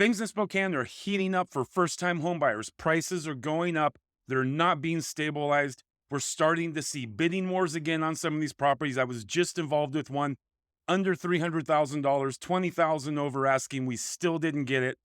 Things in Spokane are heating up for first-time homebuyers. Prices are going up. They're not being stabilized. We're starting to see bidding wars again on some of these properties. I was just involved with one under $300,000, 20,000 over asking. We still didn't get it.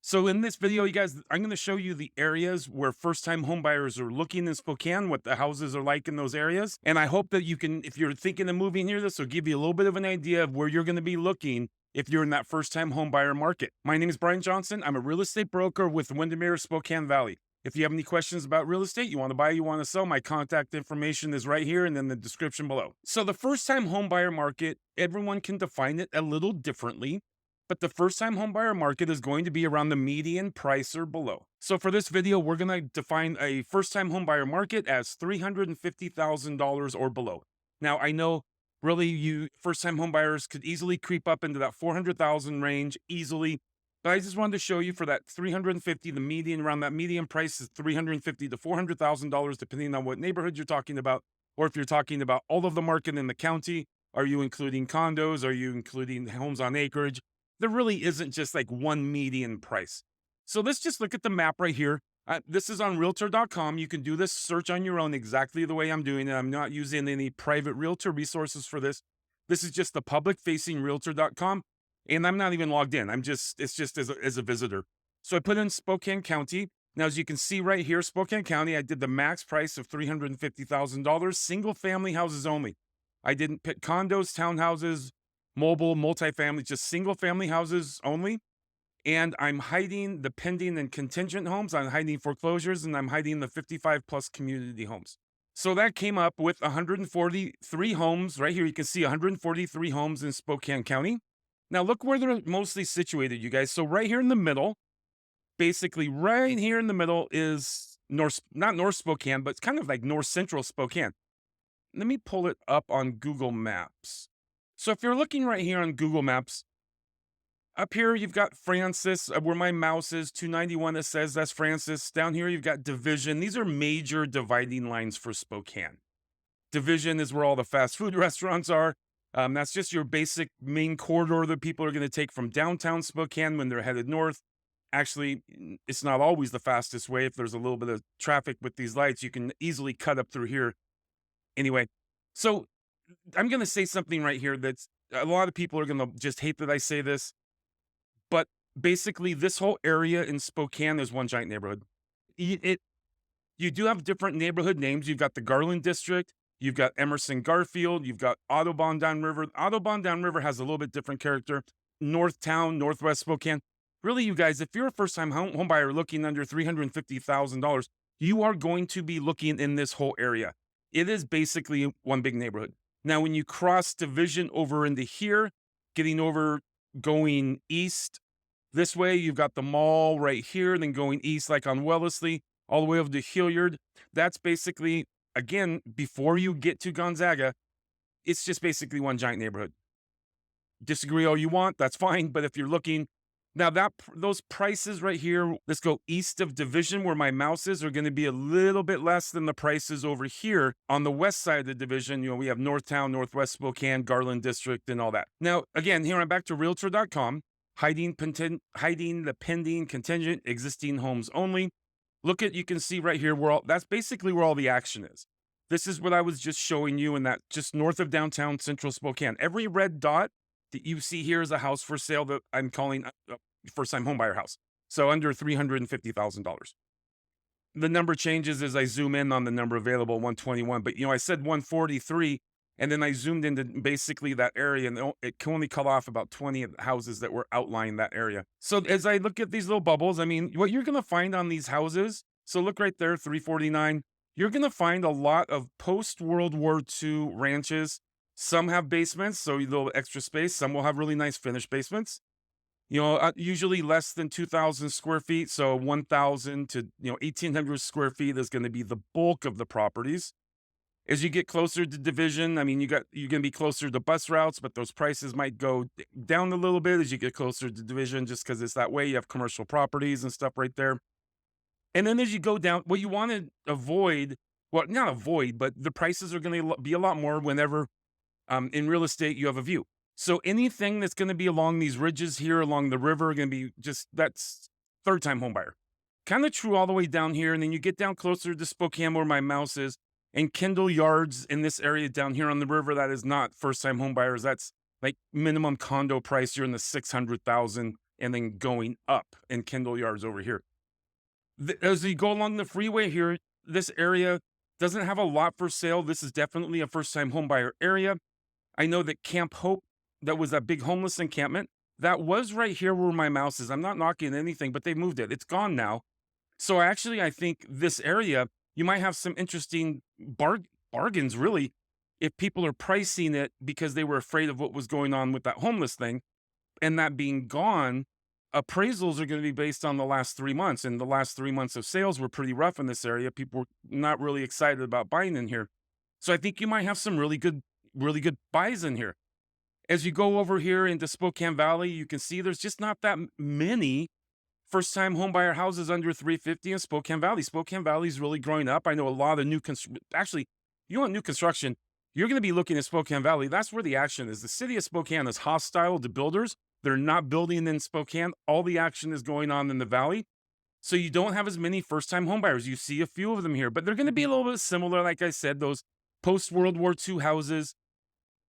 So in this video, you guys, I'm going to show you the areas where first-time homebuyers are looking in Spokane, what the houses are like in those areas. And I hope that you can, if you're thinking of moving here, this will give you a little bit of an idea of where you're going to be looking if you're in that first-time homebuyer market. My name is Brian Johnson. I'm a real estate broker with Windermere, Spokane Valley. If you have any questions about real estate, you want to buy, you want to sell, my contact information is right here and in the description below. So the first-time homebuyer market, everyone can define it a little differently. But the first-time homebuyer market is going to be around the median price or below. So for this video, we're going to define a first-time homebuyer market as $350,000 or below. Now, I know really you first-time homebuyers could easily creep up into that 400,000 range easily, but I just wanted to show you for that 350, the median around that median price is $350,000 to $400,000, depending on what neighborhood you're talking about, or if you're talking about all of the market in the county. Are you including condos? Are you including homes on acreage? There really isn't just like one median price. So let's just look at the map right here. This is on realtor.com. You can do this search on your own exactly the way I'm doing it. I'm not using any private realtor resources for this. This is just the public facing realtor.com. And I'm not even logged in. It's just as a visitor. So I put in Spokane County. Now, as you can see right here, Spokane County, I did the max price of $350,000, single family houses only. I didn't pick condos, townhouses, mobile, multifamily, just single family houses only. And I'm hiding the pending and contingent homes. I'm hiding foreclosures and I'm hiding the 55 plus community homes. So that came up with 143 homes right here. You can see 143 homes in Spokane County. Now look where they're mostly situated, you guys. So right here in the middle, basically right here in the middle is not North Spokane, but it's kind of like North Central Spokane. Let me pull it up on Google Maps. So if you're looking right here on Google Maps, up here you've got Francis, where my mouse is, 291, it says that's Francis. Down here you've got Division. These are major dividing lines for Spokane. Division is where all the fast food restaurants are. That's just your basic main corridor that people are going to take from downtown Spokane when they're headed north. Actually, it's not always the fastest way. If there's a little bit of traffic with these lights, you can easily cut up through here. Anyway, so I'm going to say something right here that's a lot of people are going to just hate that I say this, but basically this whole area in Spokane is one giant neighborhood. You do have different neighborhood names. You've got the Garland District, you've got Emerson Garfield, you've got Audubon Downriver. Audubon Downriver has a little bit different character. Northtown, Northwest Spokane. Really, you guys, if you're a first-time home buyer looking under $350,000, you are going to be looking in this whole area. It is basically one big neighborhood. Now, when you cross Division over into here, going east this way, you've got the mall right here, then going east like on Wellesley, all the way over to Hilliard. That's basically, again, before you get to Gonzaga, it's just basically one giant neighborhood. Disagree all you want, that's fine. But if you're looking, now those prices right here, let's go east of Division where my mouse is, are going to be a little bit less than the prices over here on the west side of the Division. You know, we have Northtown, Northwest Spokane, Garland District, and all that. Now, again, here I'm back to realtor.com, hiding the pending, contingent, existing homes only. You can see right here that's basically where all the action is. This is what I was just showing you in that just north of downtown Central Spokane. Every red dot that you see here is a house for sale that I'm calling first-time homebuyer house. So under $350,000. The number changes as I zoom in on the number available, 121. But, I said 143, and then I zoomed into basically that area, and it can only cut off about 20 houses that were outlying that area. So as I look at these little bubbles, what you're going to find on these houses, so look right there, 349, you're going to find a lot of post-World War II ranches. Some have basements, so a little extra space. Some will have really nice finished basements. Usually less than 2,000 square feet. So 1,000 to 1,800 square feet is going to be the bulk of the properties. As you get closer to Division, you're going to be closer to bus routes, but those prices might go down a little bit as you get closer to Division, just because it's that way. You have commercial properties and stuff right there. And then as you go down, what you want to avoid, well, not avoid, but the prices are going to be a lot more whenever in real estate you have a view. So anything that's going to be along these ridges here, along the river, going to be just that's third time home buyer. Kind of true all the way down here. And then you get down closer to Spokane where my mouse is, and Kendall Yards in this area down here on the river. That is not first time home buyers. That's like minimum condo price. You're in the 600,000 and then going up in Kendall Yards over here. As you go along the freeway here, this area doesn't have a lot for sale. This is definitely a first time home buyer area. I know that Camp Hope, that was that big homeless encampment, that was right here where my mouse is. I'm not knocking anything, but they moved it. It's gone now. So actually, I think this area, you might have some interesting bargains, really, if people are pricing it because they were afraid of what was going on with that homeless thing. And that being gone, appraisals are going to be based on the last 3 months. And the last 3 months of sales were pretty rough in this area. People were not really excited about buying in here. So I think you might have some really good buys in here. As you go over here into Spokane Valley, you can see there's just not that many first-time homebuyer houses under 350 in Spokane Valley. Spokane Valley is really growing up. I know a lot of actually, you want new construction, you're going to be looking at Spokane Valley. That's where the action is. The city of Spokane is hostile to builders. They're not building in Spokane. All the action is going on in the valley. So you don't have as many first-time homebuyers. You see a few of them here, but they're going to be a little bit similar. Like I said, those post-World War II houses,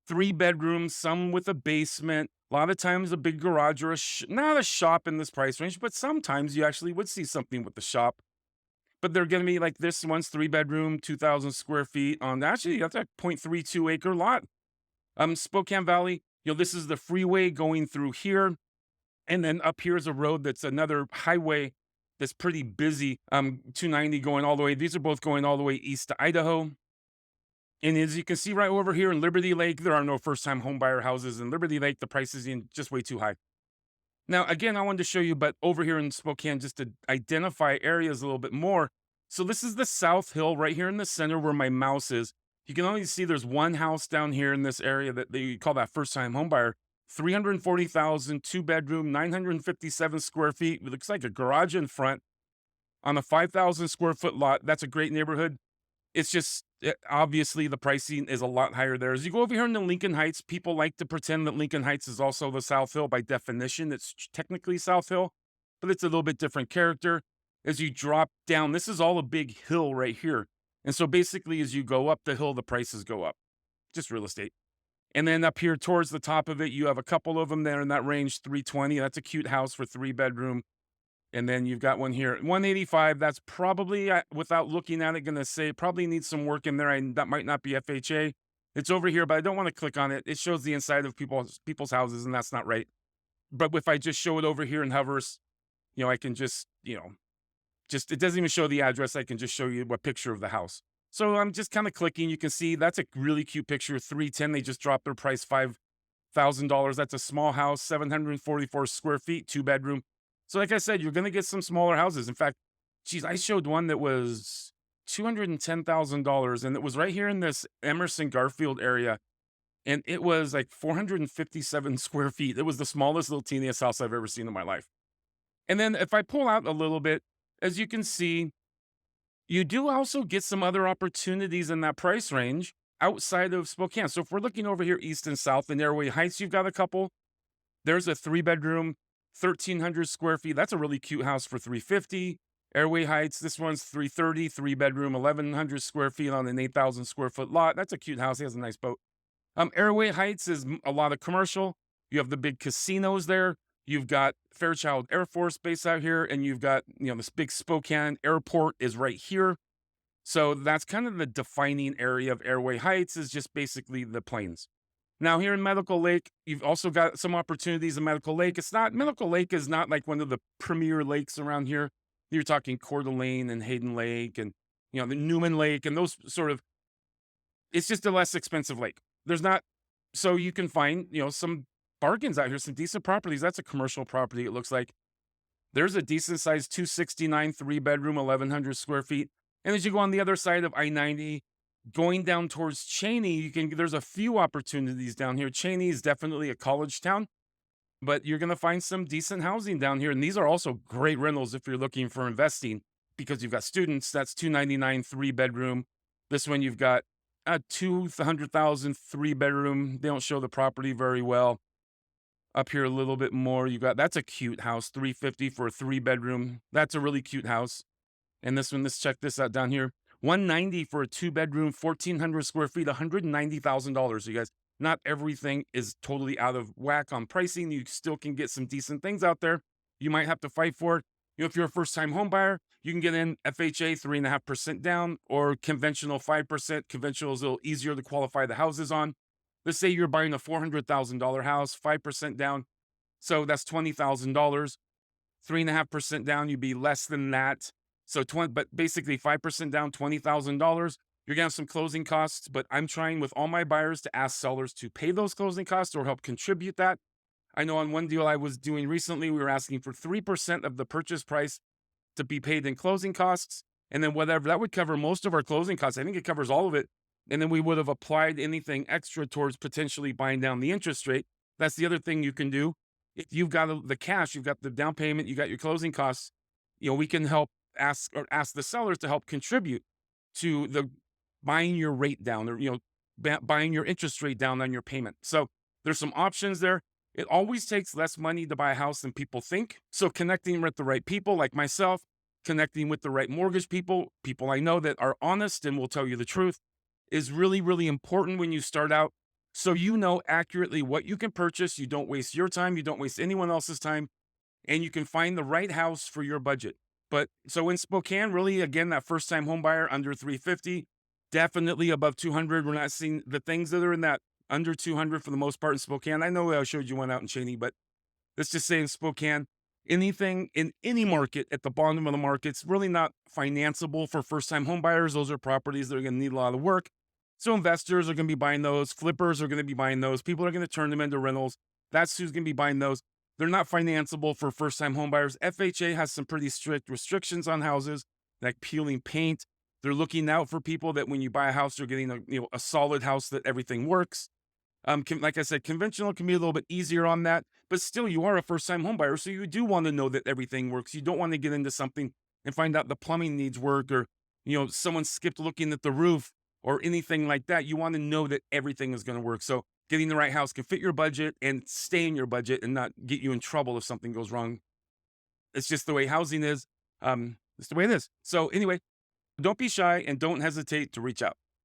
3 bedrooms, some with a basement, a lot of times a big garage or not a shop in this price range, but sometimes you actually would see something with the shop. But they're going to be like this one's 3 bedroom, 2,000 square feet on actually that's a 0.32 acre lot. Spokane Valley, this is the freeway going through here. And then up here is a road that's another highway that's pretty busy. 290 going all the way. These are both going all the way east to Idaho. And as you can see right over here in Liberty Lake, there are no first-time homebuyer houses. In Liberty Lake, the price is just way too high. Now, again, I wanted to show you, but over here in Spokane, just to identify areas a little bit more. So this is the South Hill right here in the center where my mouse is. You can only see there's one house down here in this area that they call that first-time homebuyer. 340,000, 2 bedroom, 957 square feet. It looks like a garage in front on a 5,000 square foot lot. That's a great neighborhood. It's just obviously the pricing is a lot higher there. As you go over here into Lincoln Heights, people like to pretend that Lincoln Heights is also the South Hill. By definition, it's technically South Hill, but it's a little bit different character. As you drop down, this is all a big hill right here. And so basically, as you go up the hill, the prices go up. Just real estate. And then up here towards the top of it, you have a couple of them there in that range, 320. That's a cute house for 3 bedroom. And then you've got one here, 185. That's probably, without looking at it, going to say probably needs some work in there. That might not be FHA. It's over here, but I don't want to click on it. It shows the inside of people's houses, and that's not right. But if I just show it over here and hovers, I can just, it doesn't even show the address. I can just show you a picture of the house. So I'm just kind of clicking. You can see that's a really cute picture. 310. They just dropped their price $5,000. That's a small house, 744 square feet, 2 bedroom. So like I said, you're going to get some smaller houses. In fact, geez, I showed one that was $210,000, and it was right here in this Emerson Garfield area. And it was like 457 square feet. It was the smallest little teeniest house I've ever seen in my life. And then if I pull out a little bit, as you can see, you do also get some other opportunities in that price range outside of Spokane. So if we're looking over here east and south in Airway Heights, you've got a couple. There's a 3 bedroom, 1,300 square feet. That's a really cute house for 350. Airway Heights, this one's 330, 3 bedroom, 1,100 square feet on an 8,000 square foot lot. That's a cute house. He has a nice boat. Airway Heights is a lot of commercial. You have the big casinos there. You've got Fairchild Air Force Base out here, and you've got, this big Spokane Airport is right here. So that's kind of the defining area of Airway Heights, is just basically the plains. Now here in Medical Lake, you've also got some opportunities in Medical Lake. Medical Lake is not like one of the premier lakes around here. You're talking Coeur d'Alene and Hayden Lake and, the Newman Lake and those sort of, it's just a less expensive lake. So you can find, some bargains out here, some decent properties. That's a commercial property, it looks like. There's a decent sized 269, 3 bedroom, 1,100 square feet. And as you go on the other side of I-90, going down towards Cheney, there's a few opportunities down here. Cheney is definitely a college town, but you're going to find some decent housing down here. And these are also great rentals if you're looking for investing, because you've got students. That's 299, 3 bedroom. This one, you've got a 200,000 3 bedroom. They don't show the property very well. Up here a little bit more, you got that's a cute house, 350 for a 3-bedroom. That's a really cute house. And this one, let's check this out down here. 190 for a 2-bedroom, 1,400 square feet, $190,000. You guys, not everything is totally out of whack on pricing. You still can get some decent things out there. You might have to fight for it. If you're a first-time home buyer, you can get in FHA 3.5% down or conventional 5%. Conventional is a little easier to qualify the houses on. Let's say you're buying a $400,000 house, 5% down. So that's $20,000. 3.5% down, you'd be less than that. So but basically 5% down, $20,000. You're gonna have some closing costs, but I'm trying with all my buyers to ask sellers to pay those closing costs or help contribute that. I know on one deal I was doing recently, we were asking for 3% of the purchase price to be paid in closing costs. And then whatever that would cover most of our closing costs. I think it covers all of it. And then we would have applied anything extra towards potentially buying down the interest rate. That's the other thing you can do. If you've got the cash, you've got the down payment, you got your closing costs, we can help ask the sellers to help contribute to the buying your rate down or, buying your interest rate down on your payment. So there's some options there. It always takes less money to buy a house than people think. So connecting with the right people like myself, connecting with the right mortgage people I know that are honest and will tell you the truth is really, really important when you start out. So you know accurately what you can purchase. You don't waste your time. You don't waste anyone else's time. And you can find the right house for your budget. But so in Spokane, really, again, that first time home buyer under 350, definitely above 200. We're not seeing the things that are in that under 200 for the most part in Spokane. I know I showed you one out in Cheney, but let's just say in Spokane, anything in any market at the bottom of the market's really not financeable for first time home buyers. Those are properties that are going to need a lot of work. So investors are going to be buying those. Flippers are going to be buying those. People are going to turn them into rentals. That's who's going to be buying those. They're not financeable for first-time home buyers. FHA has some pretty strict restrictions on houses, like peeling paint. They're looking out for people that when you buy a house, you're getting a solid house that everything works. Like I said, conventional can be a little bit easier on that, but still, you are a first-time home buyer, so you do want to know that everything works. You don't want to get into something and find out the plumbing needs work, or someone skipped looking at the roof or anything like that. You want to know that everything is going to work. So getting the right house can fit your budget and stay in your budget and not get you in trouble if something goes wrong. It's just the way housing is. It's the way it is. So anyway, don't be shy and don't hesitate to reach out.